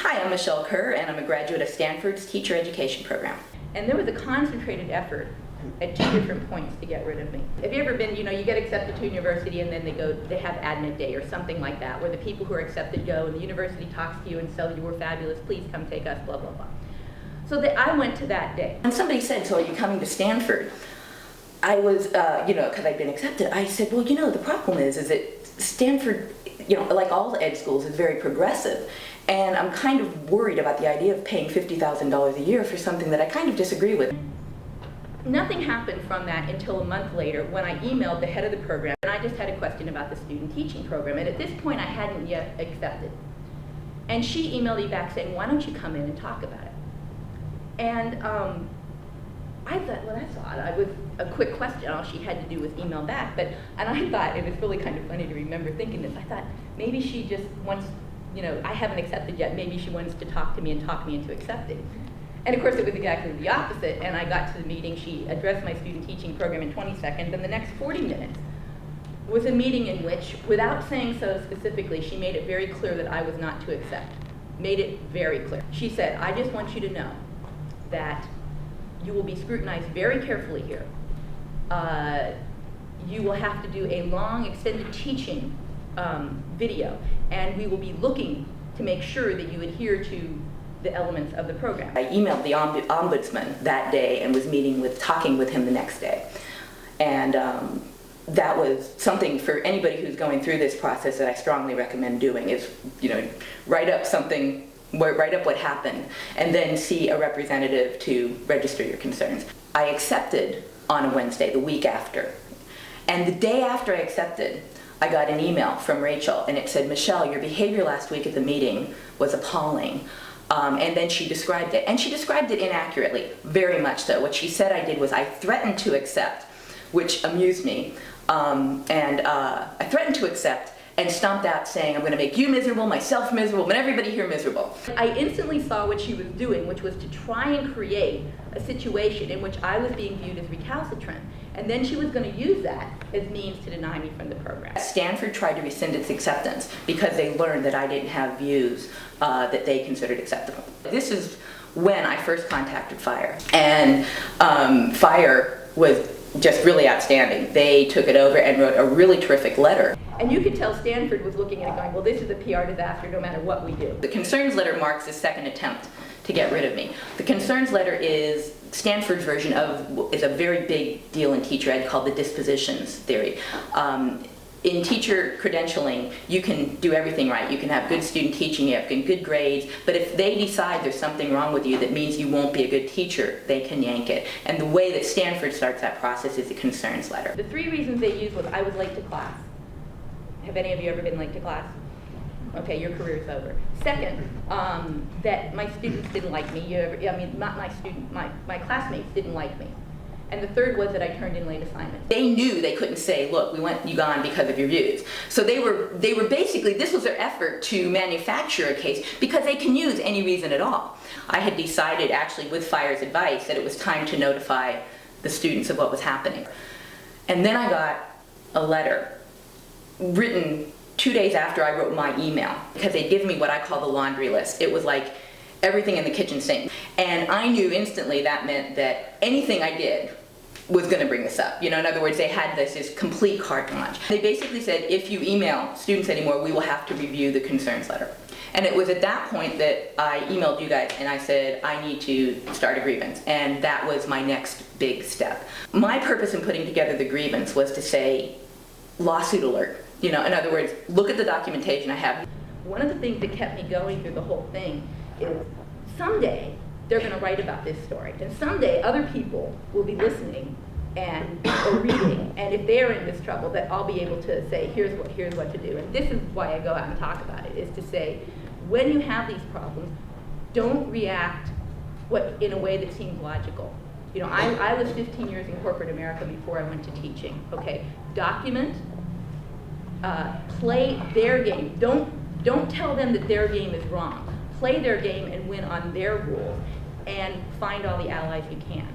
Hi, I'm Michele Kerr, and I'm a graduate of Stanford's Teacher Education Program. And there was a concentrated effort at 2 different points to get rid of me. Have you ever been, you get accepted to university and then they have admit day or something like that, where the people who are accepted go and the university talks to you and says, you were fabulous, please come take us, blah, blah, blah. So I went to that day. And somebody said, so are you coming to Stanford? I was, because I'd been accepted, I said, well, the problem is that Stanford, like all ed schools, is very progressive. And I'm kind of worried about the idea of paying $50,000 a year for something that I kind of disagree with. Nothing happened from that until a month later when I emailed the head of the program, and I just had a question about the student teaching program. And at this point, I hadn't yet accepted. And she emailed me back saying, why don't you come in and talk about it? And I thought, well, that's odd. I was a quick question. All she had to do was email back. And I thought, it was really kind of funny to remember thinking this. I thought, maybe she just wants, I haven't accepted yet. Maybe she wants to talk to me and talk me into accepting. And of course, it was exactly the opposite. And I got to the meeting. She addressed my student teaching program in 20 seconds. And the next 40 minutes was a meeting in which, without saying so specifically, she made it very clear that I was not to accept. Made it very clear. She said, I just want you to know that you will be scrutinized very carefully here. You will have to do a long, extended teaching video, and we will be looking to make sure that you adhere to the elements of the program. I emailed the ombudsman that day and was talking with him the next day. And that was something for anybody who's going through this process that I strongly recommend doing is, write up what happened and then see a representative to register your concerns. I accepted on a Wednesday, the week after. And the day after I accepted, I got an email from Rachel, and it said, Michele, your behavior last week at the meeting was appalling. And then she described it, and she described it inaccurately, very much so. What she said I did was I threatened to accept, which amused me, I threatened to accept and stomped out saying, I'm going to make you miserable, myself miserable, and everybody here miserable. I instantly saw what she was doing, which was to try and create a situation in which I was being viewed as recalcitrant. And then she was going to use that as means to deny me from the program. Stanford tried to rescind its acceptance because they learned that I didn't have views that they considered acceptable. This is when I first contacted FIRE. And FIRE was just really outstanding. They took it over and wrote a really terrific letter. And you could tell Stanford was looking at it going, well, this is a PR disaster no matter what we do. The concerns letter marks the second attempt to get rid of me. The concerns letter is Stanford's version is a very big deal in teacher ed called the dispositions theory. In teacher credentialing, you can do everything right. You can have good student teaching, you have good grades, but if they decide there's something wrong with you that means you won't be a good teacher, they can yank it. And the way that Stanford starts that process is the concerns letter. The 3 reasons they used was I was late to class. Have any of you ever been late to class? Okay, your career's over. Second, that my students didn't like me. Not my student, my classmates didn't like me. And the third was that I turned in late assignments. They knew they couldn't say, look, we want you gone because of your views. So they were basically, this was their effort to manufacture a case because they can use any reason at all. I had decided, actually with FIRE's advice, that it was time to notify the students of what was happening. And then I got a letter written 2 days after I wrote my email, because they'd given me what I call the laundry list. It was like everything in the kitchen sink. And I knew instantly that meant that anything I did was going to bring this up. In other words, they had this complete carte blanche. They basically said, if you email students anymore, we will have to review the concerns letter. And it was at that point that I emailed you guys and I said, I need to start a grievance. And that was my next big step. My purpose in putting together the grievance was to say, lawsuit alert. In other words, look at the documentation I have. One of the things that kept me going through the whole thing is someday they're going to write about this story, and someday other people will be listening or reading, and if they're in this trouble, that I'll be able to say, here's what to do. And this is why I go out and talk about it, is to say, when you have these problems, don't react in a way that seems logical. I was 15 years in corporate America before I went to teaching. Okay, document. Play their game. Don't tell them that their game is wrong. Play their game and win on their rules, and find all the allies you can.